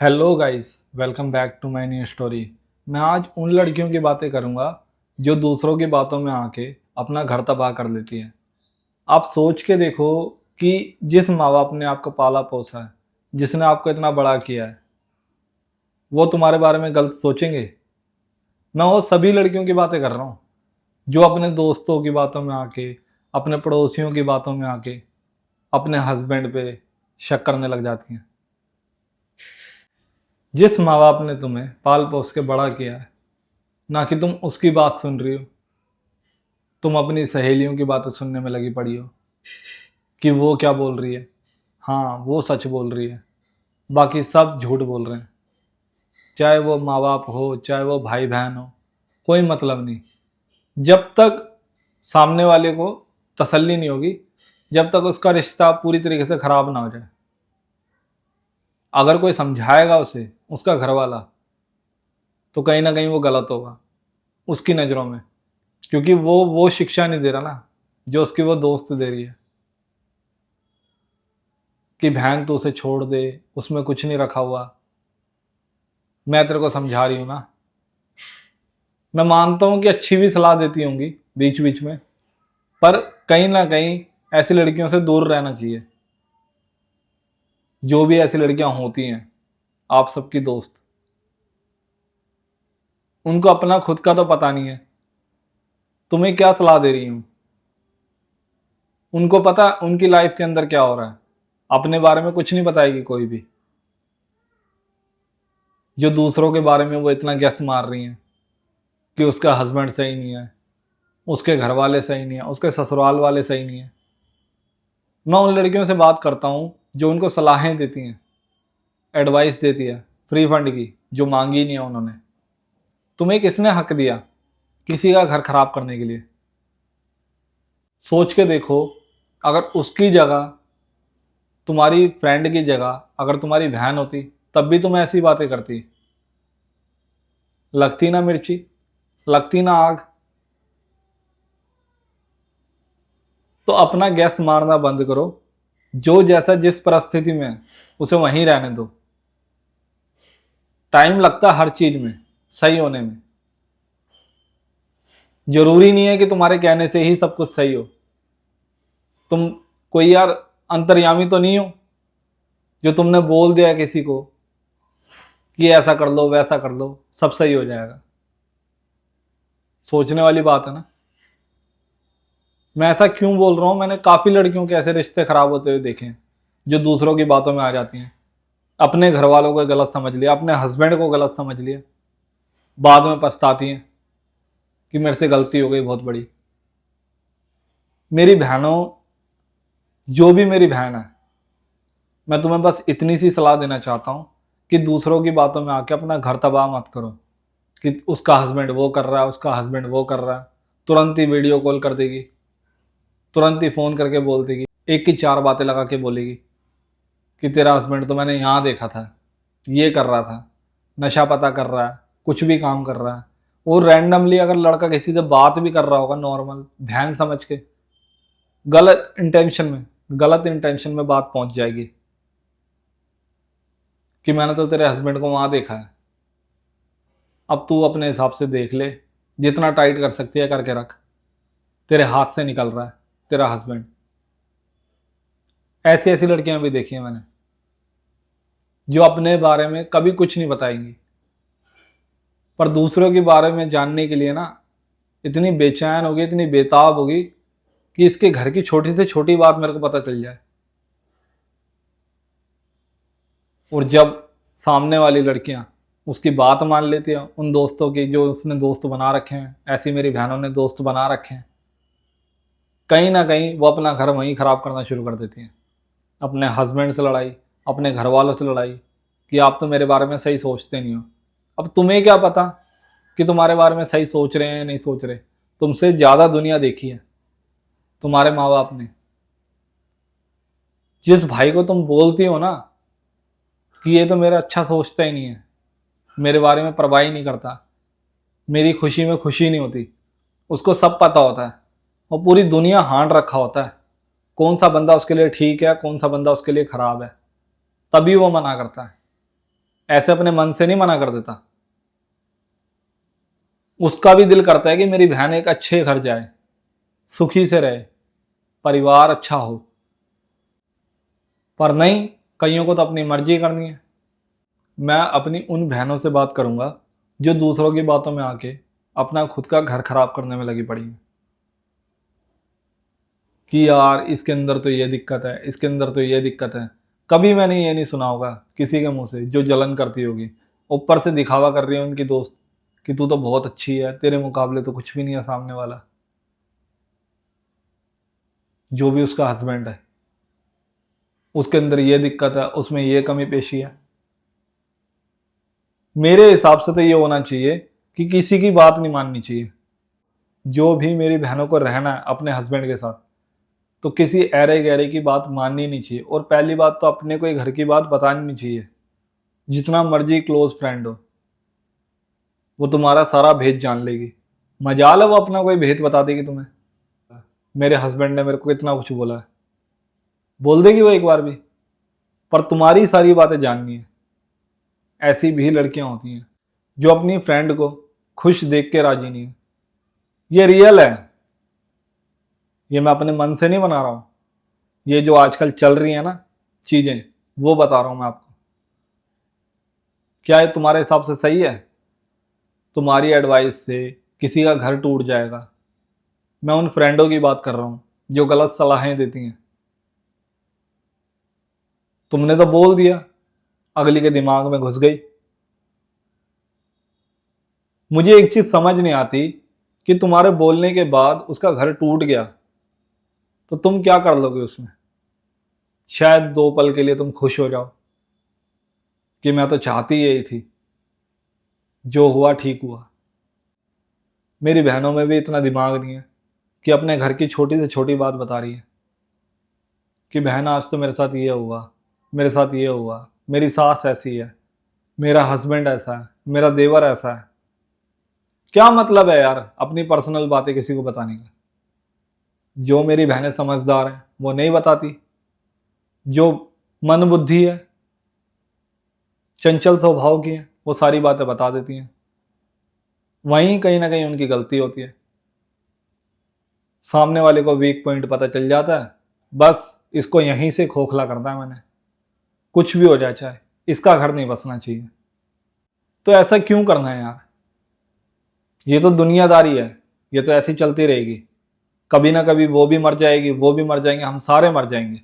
Hello guys, welcome back to my new story. मैं आज उन लड़कियों की बातें करूंगा जो दूसरों की बातों में आके अपना घर तबाह कर देती हैं। आप सोच के देखो कि जिस माँ बाप ने आपको पाला पोसा है, जिसने आपको इतना बड़ा किया है, वो तुम्हारे बारे में गलत सोचेंगे। मैं वो सभी लड़कियों की बातें कर रहा हूँ जो अपने दोस्तों की बातों में आके, अपने पड़ोसियों की बातों में आके अपने हस्बैंड पे शक करने लग जाती हैं। जिस माँ बाप ने तुम्हें पाल पोस के बड़ा किया है, ना कि तुम उसकी बात सुन रही हो, तुम अपनी सहेलियों की बातें सुनने में लगी पड़ी हो कि वो क्या बोल रही है। हाँ, वो सच बोल रही है, बाकी सब झूठ बोल रहे हैं। चाहे वो माँ बाप हो, चाहे वो भाई बहन हो, कोई मतलब नहीं। जब तक सामने वाले को तसल्ली नहीं होगी, जब तक उसका रिश्ता पूरी तरीके से खराब ना हो जाए। अगर कोई समझाएगा उसे, उसका घर वाला, तो कहीं ना कहीं वो गलत होगा उसकी नज़रों में, क्योंकि वो शिक्षा नहीं दे रहा ना जो उसकी वो दोस्त दे रही है कि बहन तो उसे छोड़ दे, उसमें कुछ नहीं रखा हुआ। मैं तेरे को समझा रही हूँ ना। मैं मानता हूँ कि अच्छी भी सलाह देती होंगी बीच बीच में, पर कहीं ना कहीं ऐसी लड़कियों से दूर रहना चाहिए। जो भी ऐसी लड़कियां होती हैं, आप सबकी दोस्त, उनको अपना खुद का तो पता नहीं है तुम्हें क्या सलाह दे रही हूँ। उनको पता उनकी लाइफ के अंदर क्या हो रहा है, अपने बारे में कुछ नहीं बताएगी कोई भी। जो दूसरों के बारे में वो इतना गैस मार रही हैं कि उसका हस्बैंड सही नहीं है, उसके घर वाले सही नहीं है, उसके ससुराल वाले सही नहीं है। मैं उन लड़कियों से बात करता हूँ जो उनको सलाहें देती हैं, एडवाइस देती है फ्री फंड की, जो मांगी नहीं है उन्होंने। तुम्हें किसने हक दिया किसी का घर खराब करने के लिए? सोच के देखो, अगर उसकी जगह, तुम्हारी फ्रेंड की जगह अगर तुम्हारी बहन होती, तब भी तुम ऐसी बातें करती? लगती ना मिर्ची, लगती ना आग। तो अपना गैस मारना बंद करो। जो जैसा जिस परिस्थिति में है, उसे वहीं रहने दो। टाइम लगता है हर चीज में सही होने में। जरूरी नहीं है कि तुम्हारे कहने से ही सब कुछ सही हो। तुम कोई यार अंतर्यामी तो नहीं हो जो तुमने बोल दिया किसी को कि ऐसा कर लो वैसा कर लो सब सही हो जाएगा। सोचने वाली बात है ना। मैं ऐसा क्यों बोल रहा हूं, मैंने काफी लड़कियों के ऐसे रिश्ते खराब होते हुए देखे हैं जो दूसरों की बातों में आ जाती हैं। अपने घर वालों को गलत समझ लिया, अपने हस्बैंड को गलत समझ लिया, बाद में पछताती हैं कि मेरे से गलती हो गई बहुत बड़ी। मेरी बहनों, जो भी मेरी बहन है, मैं तुम्हें बस इतनी सी सलाह देना चाहता हूँ कि दूसरों की बातों में आके अपना घर तबाह मत करो कि उसका हस्बैंड वो कर रहा है, उसका हस्बैंड वो कर रहा है। तुरंत ही वीडियो कॉल कर देगी, तुरंत ही फ़ोन करके बोल देगी, एक की चार बातें लगा के बोलेगी कि तेरा हस्बैंड तो मैंने यहाँ देखा था, ये कर रहा था, नशा पता कर रहा है, कुछ भी काम कर रहा है। वो रैंडमली अगर लड़का किसी से बात भी कर रहा होगा नॉर्मल बहन समझ के, गलत इंटेंशन में बात पहुंच जाएगी कि मैंने तो तेरे हस्बैंड को वहां देखा है। अब तू अपने हिसाब से देख ले, जितना टाइट कर सकती है करके रख। तेरे हाथ से निकल रहा है तेरा हस्बैंड। ऐसी ऐसी लड़कियां भी देखी हैं मैंने जो अपने बारे में कभी कुछ नहीं बताएंगी, पर दूसरों के बारे में जानने के लिए ना इतनी बेचैन होगी, इतनी बेताब होगी कि इसके घर की छोटी से छोटी बात मेरे को पता चल जाए। और जब सामने वाली लड़कियां उसकी बात मान लेती हैं, उन दोस्तों की जो उसने दोस्त बना रखे हैं, ऐसी मेरी बहनों ने दोस्त बना रखे हैं, कहीं ना कहीं वो अपना घर वहीं खराब करना शुरू कर देती हैं। अपने हस्बैंड से लड़ाई, अपने घर वालों से लड़ाई कि आप तो मेरे बारे में सही सोचते नहीं हो। अब तुम्हें क्या पता कि तुम्हारे बारे में सही सोच रहे हैं नहीं सोच रहे? तुमसे ज़्यादा दुनिया देखी है तुम्हारे माँ बाप ने। जिस भाई को तुम बोलती हो ना कि ये तो मेरा अच्छा सोचता ही नहीं है, मेरे बारे में परवाह ही नहीं करता, मेरी खुशी में खुशी नहीं होती, उसको सब पता होता है और पूरी दुनिया हाँट रखा होता है कौन सा बंदा उसके लिए ठीक है, कौन सा बंदा उसके लिए खराब है, तभी वो मना करता है। ऐसे अपने मन से नहीं मना कर देता। उसका भी दिल करता है कि मेरी बहन एक अच्छे घर जाए, सुखी से रहे, परिवार अच्छा हो। पर नहीं, कईयों को तो अपनी मर्जी करनी है। मैं अपनी उन बहनों से बात करूंगा जो दूसरों की बातों में आके अपना खुद का घर खराब करने में लगी पड़ी है कि यार इसके अंदर तो ये दिक्कत है, इसके अंदर तो ये दिक्कत है। कभी मैंने ये नहीं सुना होगा किसी के मुंह से जो जलन करती होगी, ऊपर से दिखावा कर रही है उनकी दोस्त कि तू तो बहुत अच्छी है, तेरे मुकाबले तो कुछ भी नहीं है सामने वाला। जो भी उसका हस्बैंड है उसके अंदर ये दिक्कत है, उसमें ये कमी पेशी है। मेरे हिसाब से तो ये होना चाहिए कि किसी की बात नहीं माननी चाहिए। जो भी मेरी बहनों को रहना है अपने हस्बैंड के साथ, तो किसी ऐरे गहरे की बात माननी नहीं चाहिए। और पहली बात तो अपने कोई घर की बात बतानी नहीं चाहिए। जितना मर्जी क्लोज फ्रेंड हो, वो तुम्हारा सारा भेद जान लेगी। मजाल है वो अपना कोई भेद बता देगी तुम्हें। मेरे हस्बैंड ने मेरे को इतना कुछ बोला है, बोल देगी वो एक बार भी, पर तुम्हारी सारी बातें जाननी है। ऐसी भी लड़कियां होती हैं जो अपनी फ्रेंड को खुश देख के राजी नहीं है। ये रियल है, ये मैं अपने मन से नहीं बना रहा हूं। ये जो आजकल चल रही है ना चीजें, वो बता रहा हूं मैं आपको। क्या ये तुम्हारे हिसाब से सही है? तुम्हारी एडवाइस से किसी का घर टूट जाएगा। मैं उन फ्रेंडों की बात कर रहा हूं जो गलत सलाहें देती हैं। तुमने तो बोल दिया, अगली के दिमाग में घुस गई। मुझे एक चीज समझ नहीं आती कि तुम्हारे बोलने के बाद उसका घर टूट गया तो तुम क्या कर लोगे उसमें। शायद 2 पल के लिए तुम खुश हो जाओ कि मैं तो चाहती यही थी, जो हुआ ठीक हुआ। मेरी बहनों में भी इतना दिमाग नहीं है कि अपने घर की छोटी से छोटी बात बता रही है कि बहन आज तो मेरे साथ ये हुआ, मेरे साथ ये हुआ, मेरी सास ऐसी है, मेरा हस्बैंड ऐसा है, मेरा देवर ऐसा है। क्या मतलब है यार अपनी पर्सनल बातें किसी को बताने का? जो मेरी बहनें समझदार हैं वो नहीं बताती, जो मन बुद्धि है, चंचल स्वभाव की है, वो सारी बातें बता देती हैं। वहीं कहीं ना कहीं उनकी गलती होती है। सामने वाले को वीक पॉइंट पता चल जाता है, बस इसको यहीं से खोखला करना है मैंने। कुछ भी हो जाए चाहे, इसका घर नहीं बसना चाहिए। तो ऐसा क्यों करना है यार? ये तो दुनियादारी है, ये तो ऐसी चलती रहेगी। कभी ना कभी वो भी मर जाएगी, वो भी मर जाएंगे, हम सारे मर जाएंगे।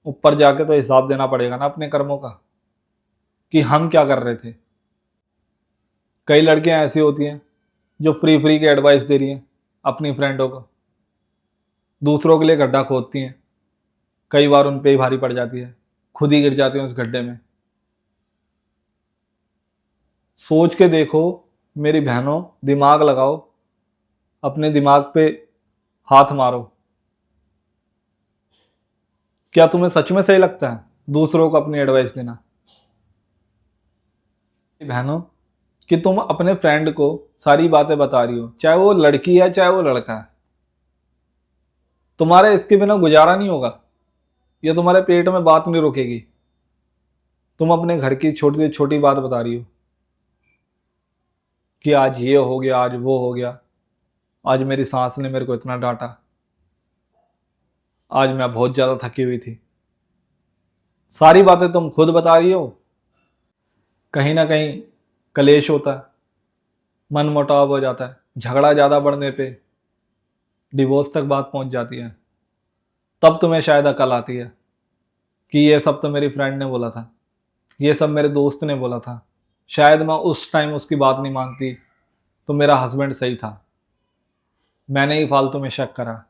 ऊपर जाके तो हिसाब देना पड़ेगा ना अपने कर्मों का कि हम क्या कर रहे थे। कई लड़कियां ऐसी होती हैं जो फ्री फ्री की एडवाइस दे रही हैं अपनी फ्रेंडों को, दूसरों के लिए गड्ढा खोदती हैं। कई बार उन पे ही भारी पड़ जाती है, खुद ही गिर जाती हैं उस गड्ढे में। सोच के देखो मेरी बहनों, दिमाग लगाओ, अपने दिमाग पे हाथ मारो। क्या तुम्हें सच में सही लगता है दूसरों को अपनी एडवाइस देना? बहनों, कि तुम अपने फ्रेंड को सारी बातें बता रही हो, चाहे वो लड़की है चाहे वो लड़का है, तुम्हारे इसके बिना गुजारा नहीं होगा, ये तुम्हारे पेट में बात नहीं रुकेगी। तुम अपने घर की छोटी से छोटी बात बता रही हो कि आज ये हो गया, आज वो हो गया, आज मेरी सास ने मेरे को इतना डांटा, आज मैं बहुत ज्यादा थकी हुई थी। सारी बातें तुम खुद बता रही हो। कहीं ना कहीं कलेश होता है, मन मुटाव हो जाता है, झगड़ा ज्यादा बढ़ने पे डिवोर्स तक बात पहुंच जाती है। तब तुम्हें शायद अकल आती है कि ये सब तो मेरी फ्रेंड ने बोला था, ये सब मेरे दोस्त ने बोला था, शायद मैं उस टाइम उसकी बात नहीं मानती तो मेरा हस्बैंड सही था, मैंने ही फालतू में शक करा।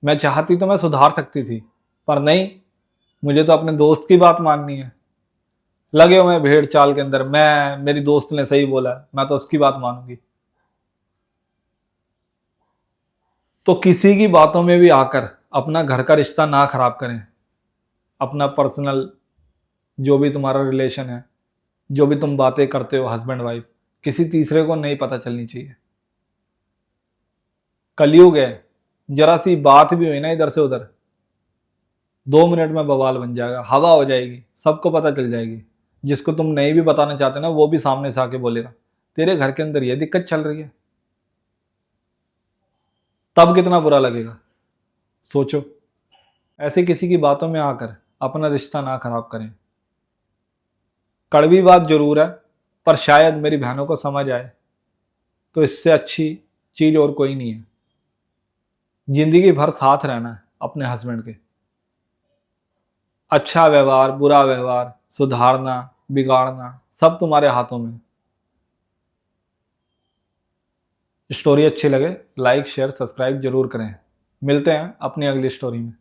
मैं चाहती तो मैं सुधार सकती थी, पर नहीं, मुझे तो अपने दोस्त की बात माननी है। लगे हुए हैं भेड़ चाल के अंदर, मैं, मेरी दोस्त ने सही बोला, मैं तो उसकी बात मानूंगी। तो किसी की बातों में भी आकर अपना घर का रिश्ता ना खराब करें। अपना पर्सनल जो भी तुम्हारा रिलेशन है, जो भी तुम बातें करते हो हस्बैंड वाइफ, किसी तीसरे को नहीं पता चलनी चाहिए। कलयुग है, जरा सी बात भी हुई ना इधर से उधर, 2 मिनट में बवाल बन जाएगा, हवा हो जाएगी, सबको पता चल जाएगी। जिसको तुम नहीं भी बताना चाहते ना, वो भी सामने से आके बोलेगा तेरे घर के अंदर ये दिक्कत चल रही है। तब कितना बुरा लगेगा, सोचो। ऐसे किसी की बातों में आकर अपना रिश्ता ना खराब करें। कड़वी बात जरूर है, पर शायद मेरी बहनों को समझ आए तो इससे अच्छी चीज और कोई नहीं है। जिंदगी भर साथ रहना है अपने हस्बैंड के। अच्छा व्यवहार, बुरा व्यवहार, सुधारना, बिगाड़ना, सब तुम्हारे हाथों में। स्टोरी अच्छी लगे लाइक शेयर सब्सक्राइब जरूर करें। मिलते हैं अपनी अगली स्टोरी में।